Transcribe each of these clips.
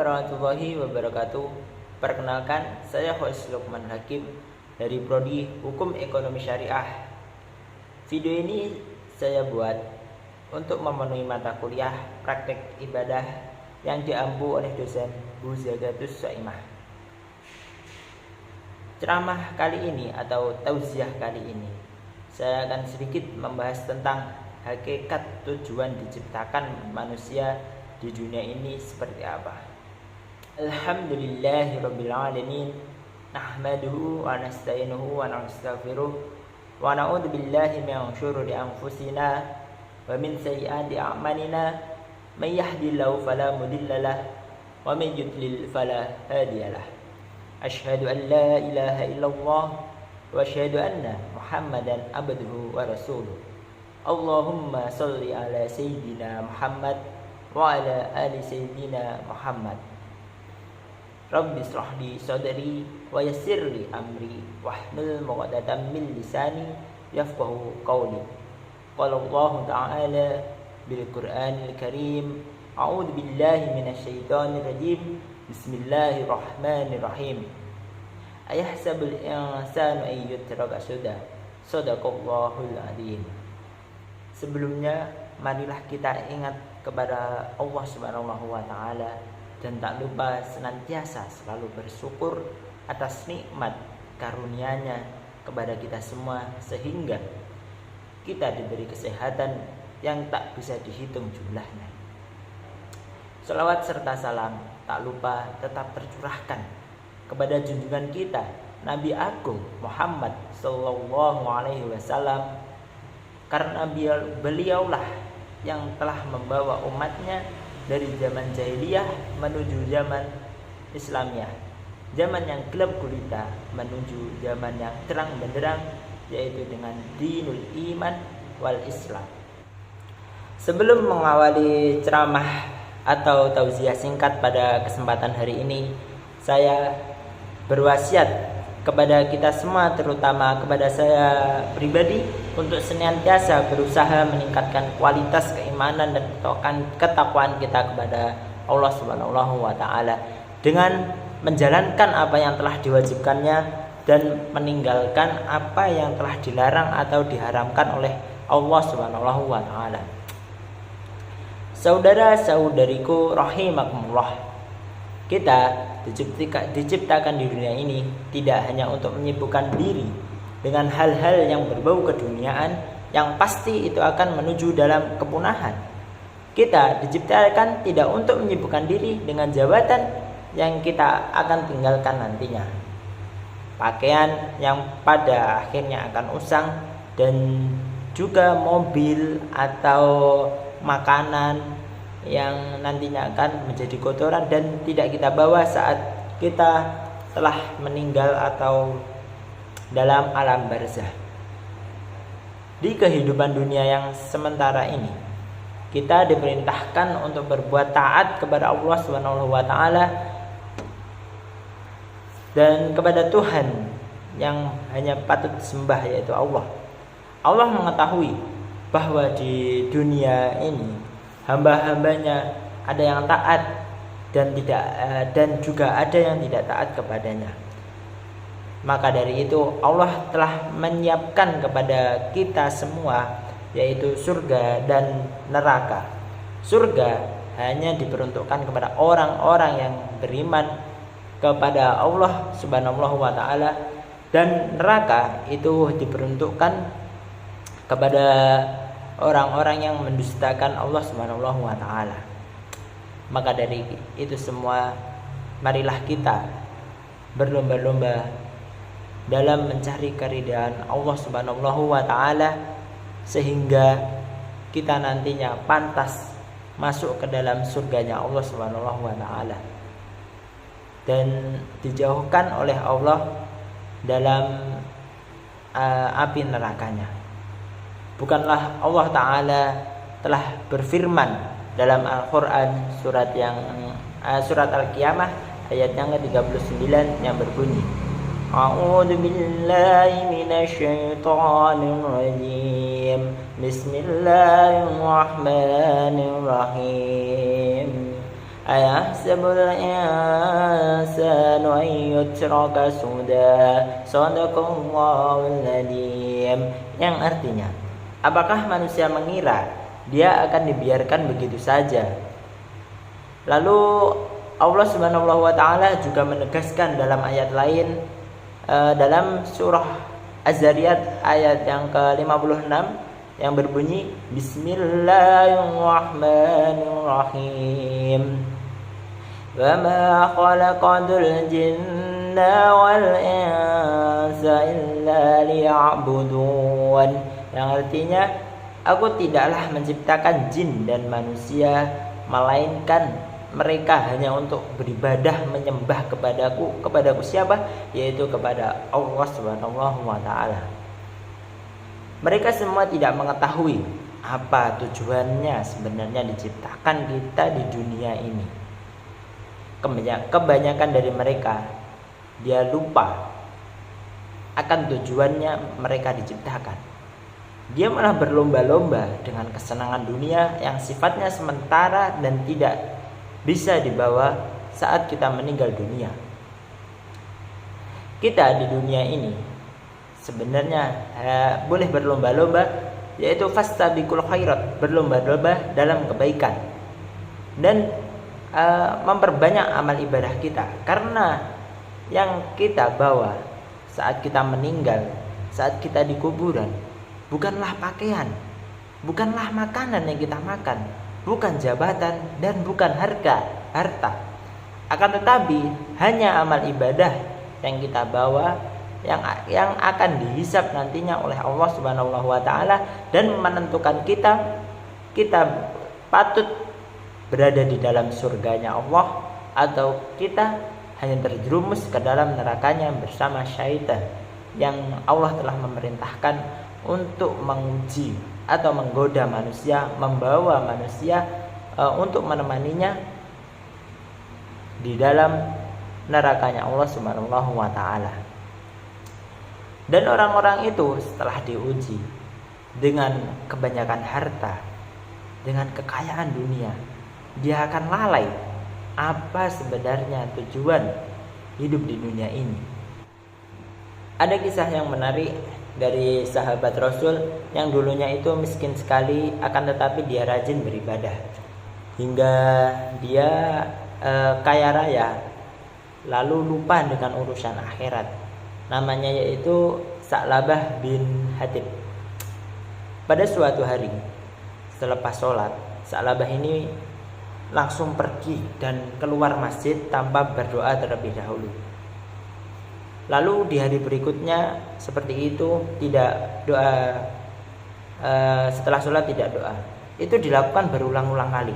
warahmatullahi wabarakatuh. Perkenalkan, saya host Lukman Hakim dari Prodi Hukum Ekonomi Syariah. Video ini saya buat untuk memenuhi mata kuliah praktek ibadah yang diampu oleh dosen Bu Zagatus Soimah. Ceramah kali ini atau tausiah kali ini, saya akan sedikit membahas tentang hakikat tujuan diciptakan manusia di dunia ini seperti apa. Alhamdulillahirabbil alamin, nahmaduhu wa nasta'inuhu wa nastaghfiruh wa na'udzu billahi min syururi anfusina wa min sayyiati a'malina, may yahdihillahu fala mudhillalah wa may yudlil fala hadiyalah. Asyhadu an la ilaha illallah wa asyhadu anna Muhammadan abduhu wa rasuluh. Allahumma shalli ala sayyidina Muhammad wa ala ali sayyidina Muhammad. Rabbi shrah li sadri wa yassir li amri wahlul 'uqdatam min lisani yafqahu qawli. Qala Allah ta'ala bil Qur'anil Karim, a'udzu billahi minasy syaithanir rajim. Bismillahirrahmanirrahim. Ayahsabul insanu ay yutraka suda. Shadaqallahul adzim. Sebelumnya, marilah kita ingat kepada Allah Subhanahu wa taala dan tak lupa senantiasa selalu bersyukur atas nikmat karunia-Nya kepada kita semua sehingga kita diberi kesehatan yang tak bisa dihitung jumlahnya. Shalawat serta salam tak lupa tetap tercurahkan kepada junjungan kita Nabi Agung Muhammad sallallahu alaihi wasallam, karena beliaulah yang telah membawa umatnya dari zaman jahiliyah menuju zaman Islamiyah, zaman yang gelap gulita menuju zaman yang terang benderang, yaitu dengan dinul iman wal Islam. Sebelum mengawali ceramah atau tausiah singkat pada kesempatan hari ini, saya berwasiat kepada kita semua, terutama kepada saya pribadi, untuk senantiasa berusaha meningkatkan kualitas keimanan dan ketakwaan kita kepada Allah Subhanahu wa taala dengan menjalankan apa yang telah diwajibkannya dan meninggalkan apa yang telah dilarang atau diharamkan oleh Allah Subhanahu wa taala. Saudara-saudariku rahimakumullah, kita diciptakan di dunia ini tidak hanya untuk menyibukkan diri dengan hal-hal yang berbau keduniaan yang pasti itu akan menuju dalam kepunahan. Kita diciptakan tidak untuk menyibukkan diri dengan jabatan yang kita akan tinggalkan nantinya, pakaian yang pada akhirnya akan usang, dan juga mobil atau makanan yang nantinya akan menjadi kotoran dan tidak kita bawa saat kita telah meninggal atau dalam alam barzah. Di kehidupan dunia yang sementara ini, kita diperintahkan untuk berbuat taat kepada Allah Subhanahu wa taala dan kepada Tuhan yang hanya patut disembah, yaitu Allah. Allah mengetahui bahwa di dunia ini hamba-hambanya ada yang taat dan juga ada yang tidak taat kepadanya. Maka dari itu Allah telah menyiapkan kepada kita semua yaitu surga dan neraka. Surga hanya diperuntukkan kepada orang-orang yang beriman kepada Allah Subhanahu wa taala, dan neraka itu diperuntukkan kepada orang-orang yang mendustakan Allah Subhanahu wa taala. Maka dari itu semua, marilah kita berlomba-lomba dalam mencari keridhaan Allah Subhanahu wa taala sehingga kita nantinya pantas masuk ke dalam surganya Allah Subhanahu wa taala dan dijauhkan oleh Allah dalam api nerakanya. Bukanlah Allah Ta'ala telah berfirman dalam Al-Quran surat Al-Qiyamah ayat yang ke-39 yang berbunyi, A'udzu billahi minasyaitonir rajim. Bismillahirrahmanirrahim. Ayahsabul insanu an yutraka suda. Shadaqallahul adzim. Yang artinya, apakah manusia mengira dia akan dibiarkan begitu saja? Lalu Allah Subhanahu wa taala juga menegaskan dalam ayat lain, dalam surah Az-Zariyat ayat yang ke-56 yang berbunyi Bismillahirrahmanirrahim. Wa ma khalaqatul jinna wal insa illa liya'budun. Yang artinya, aku tidaklah menciptakan jin dan manusia melainkan mereka hanya untuk beribadah, menyembah kepadaku. Kepadaku siapa? Yaitu kepada Allah Subhanahu wa taala. Mereka semua tidak mengetahui apa tujuannya sebenarnya diciptakan kita di dunia ini. Kebanyakan dari mereka dia lupa akan tujuannya mereka diciptakan. Dia malah berlomba-lomba dengan kesenangan dunia yang sifatnya sementara dan tidak bisa dibawa saat kita meninggal dunia. Kita di dunia ini sebenarnya boleh berlomba-lomba, yaitu fastabiqul khairat, berlomba-lomba dalam kebaikan dan memperbanyak amal ibadah kita. Karena yang kita bawa saat kita meninggal, saat kita di kuburan, bukanlah pakaian, bukanlah makanan yang kita makan, bukan jabatan dan bukan harta. Akan tetapi hanya amal ibadah yang kita bawa yang akan dihisab nantinya oleh Allah Subhanahu wa taala dan menentukan kita patut berada di dalam surganya Allah atau kita hanya terjerumus ke dalam nerakanya bersama syaitan yang Allah telah memerintahkan untuk menguji atau menggoda manusia, membawa manusia untuk menemaninya di dalam nerakanya Allah Subhanahu wa taala. Dan orang-orang itu setelah diuji dengan kebanyakan harta, dengan kekayaan dunia, dia akan lalai apa sebenarnya tujuan hidup di dunia ini. Ada kisah yang menarik dari sahabat Rasul yang dulunya itu miskin sekali, akan tetapi dia rajin beribadah hingga dia kaya raya, lalu lupa dengan urusan akhirat. Namanya yaitu Sa'labah bin Hatib. Pada suatu hari selepas sholat, Sa'labah ini langsung pergi dan keluar masjid tanpa berdoa terlebih dahulu. Lalu di hari berikutnya seperti itu, tidak doa, setelah sholat tidak doa. Itu dilakukan berulang-ulang kali.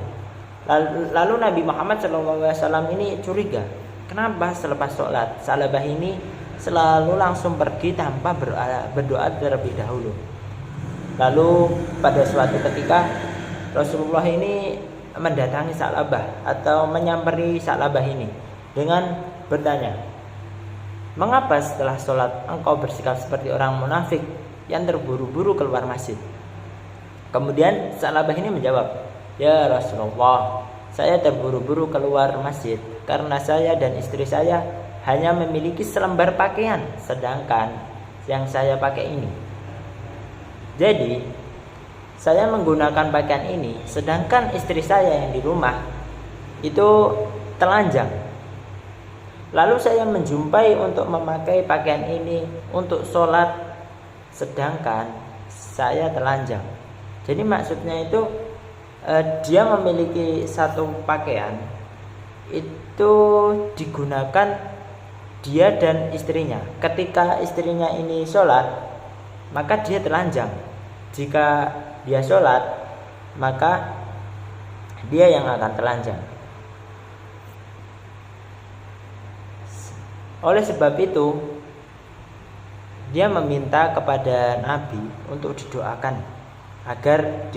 Lalu Nabi Muhammad SAW ini curiga, kenapa selepas sholat Sa'labah ini selalu langsung pergi tanpa berdoa terlebih dahulu. Lalu pada suatu ketika Rasulullah ini mendatangi Sa'labah atau menyamperi Sa'labah ini dengan bertanya, mengapa setelah sholat engkau bersikap seperti orang munafik yang terburu-buru keluar masjid? Kemudian Sa'labah ini menjawab, ya Rasulullah, saya terburu-buru keluar masjid karena saya dan istri saya hanya memiliki selembar pakaian, sedangkan yang saya pakai ini. Jadi saya menggunakan pakaian ini, sedangkan istri saya yang di rumah itu telanjang. Lalu saya menjumpai untuk memakai pakaian ini untuk sholat, sedangkan saya telanjang. Jadi maksudnya itu dia memiliki satu pakaian itu digunakan dia dan istrinya. Ketika istrinya ini sholat, maka dia telanjang. Jika dia sholat, maka dia yang akan telanjang. Oleh sebab itu, dia meminta kepada Nabi untuk didoakan agar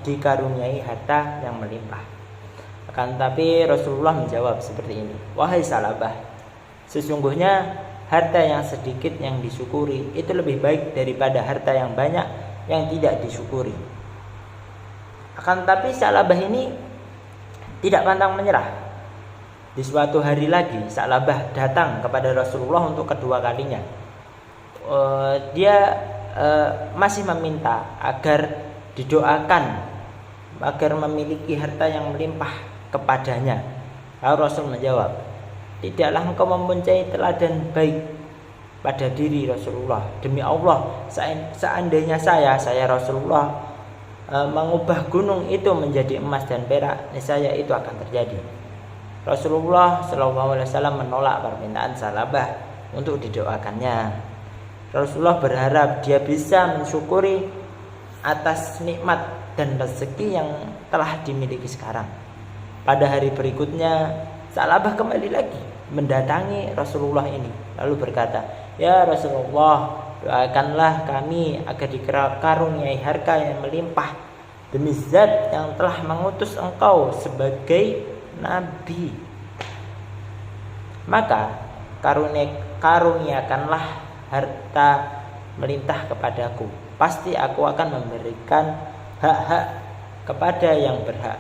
dikaruniai harta yang melimpah. Akan tetapi Rasulullah menjawab seperti ini, wahai Sa'labah, sesungguhnya harta yang sedikit yang disyukuri itu lebih baik daripada harta yang banyak yang tidak disyukuri. Akan tetapi Sa'labah ini tidak pantang menyerah. Di suatu hari lagi Sa'labah datang kepada Rasulullah untuk kedua kalinya. Dia masih meminta agar didoakan agar memiliki harta yang melimpah kepadanya. Lalu Rasul menjawab, tidaklah engkau mempunyai teladan baik pada diri Rasulullah. Demi Allah, seandainya saya Rasulullah mengubah gunung itu menjadi emas dan perak, niscaya itu akan terjadi. Rasulullah SAW menolak permintaan Sa'labah untuk didoakannya. Rasulullah berharap dia bisa mensyukuri atas nikmat dan rezeki yang telah dimiliki sekarang. Pada hari berikutnya Sa'labah kembali lagi mendatangi Rasulullah ini, lalu berkata, ya Rasulullah, doakanlah kami agar dikaruniai harta yang melimpah demi zat yang telah mengutus engkau sebagai nabi. Maka karuniakanlah harta melimpah kepadaku, pasti aku akan memberikan hak-hak kepada yang berhak.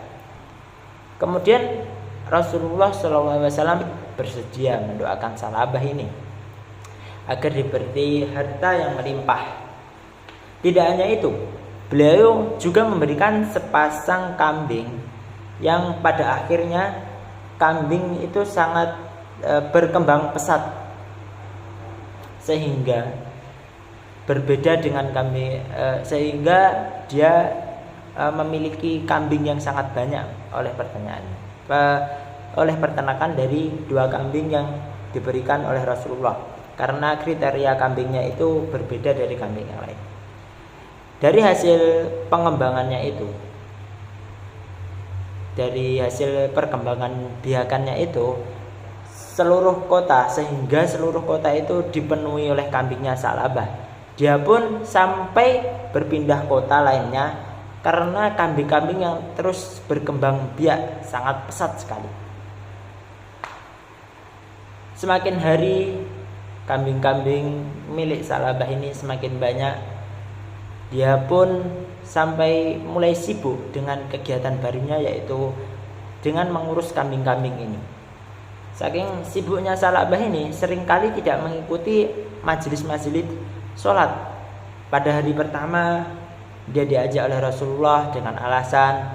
Kemudian Rasulullah SAW bersedia mendoakan Sa'labah ini agar diberi harta yang melimpah. Tidak hanya itu, beliau juga memberikan sepasang kambing yang pada akhirnya kambing itu sangat berkembang pesat, sehingga berbeda dengan kambing, sehingga dia memiliki kambing yang sangat banyak oleh peternakan dari dua kambing yang diberikan oleh Rasulullah, karena kriteria kambingnya itu berbeda dari kambing yang lain. Dari hasil pengembangannya itu, dari hasil perkembangan biakannya itu, seluruh kota itu dipenuhi oleh kambingnya Sa'labah. Dia pun sampai berpindah kota lainnya karena kambing-kambing yang terus berkembang biak sangat pesat sekali. Semakin hari kambing-kambing milik Sa'labah ini semakin banyak. Dia pun sampai mulai sibuk dengan kegiatan barunya, yaitu dengan mengurus kambing-kambing ini. Saking sibuknya Sa'labah ini seringkali tidak mengikuti majelis-majelis sholat. Pada hari pertama dia diajak oleh Rasulullah dengan alasan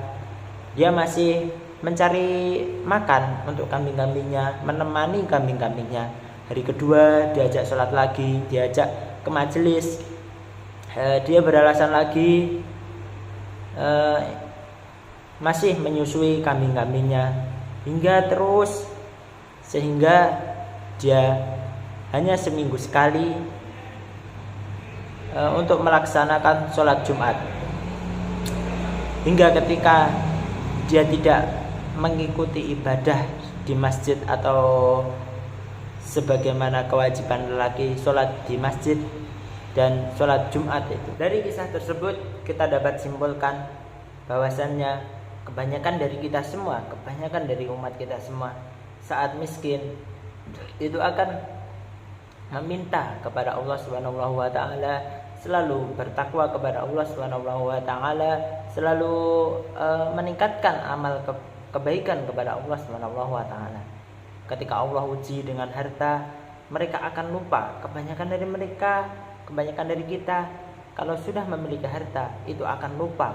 dia masih mencari makan untuk kambing-kambingnya, menemani kambing-kambingnya. Hari kedua diajak sholat lagi, diajak ke majelis, dia beralasan lagi masih menyusui kambing-kambingnya, hingga terus sehingga dia hanya seminggu sekali untuk melaksanakan sholat Jumat. Hingga ketika dia tidak mengikuti ibadah di masjid atau sebagaimana kewajiban lelaki sholat di masjid dan sholat Jumat itu. Dari kisah tersebut kita dapat simpulkan bahwasannya kebanyakan dari kita semua, kebanyakan dari umat kita semua saat miskin itu akan meminta kepada Allah Subhanahu wa taala, selalu bertakwa kepada Allah Subhanahu wa taala, selalu meningkatkan amal kebaikan kepada Allah Subhanahu wa taala. Ketika Allah uji dengan harta, mereka akan lupa. Kebanyakan dari kita kalau sudah memiliki harta itu akan lupa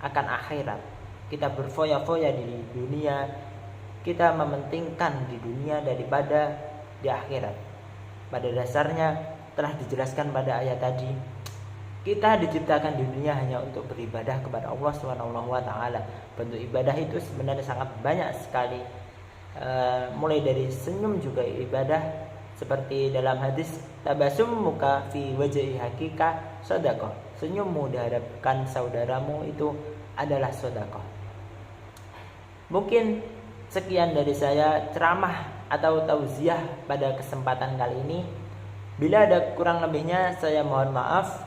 akan akhirat. Kita berfoya-foya di dunia, kita mementingkan di dunia daripada di akhirat. Pada dasarnya telah dijelaskan pada ayat tadi, kita diciptakan di dunia hanya untuk beribadah kepada Allah Subhanahu wa taala. Bentuk ibadah itu sebenarnya sangat banyak sekali. Mulai dari senyum juga ibadah, seperti dalam hadis tabasum muka fi wajhi hakika sedekah. Senyummu di hadapan saudaramu itu adalah sedekah. Mungkin sekian dari saya ceramah atau tauziah pada kesempatan kali ini. Bila ada kurang lebihnya saya mohon maaf.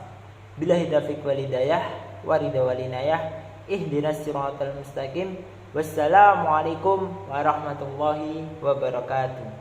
Billahi taufiq wal hidayah wa ridha wal inayah. Ihdinas siratal mustaqim. Wassalamualaikum warahmatullahi wabarakatuh.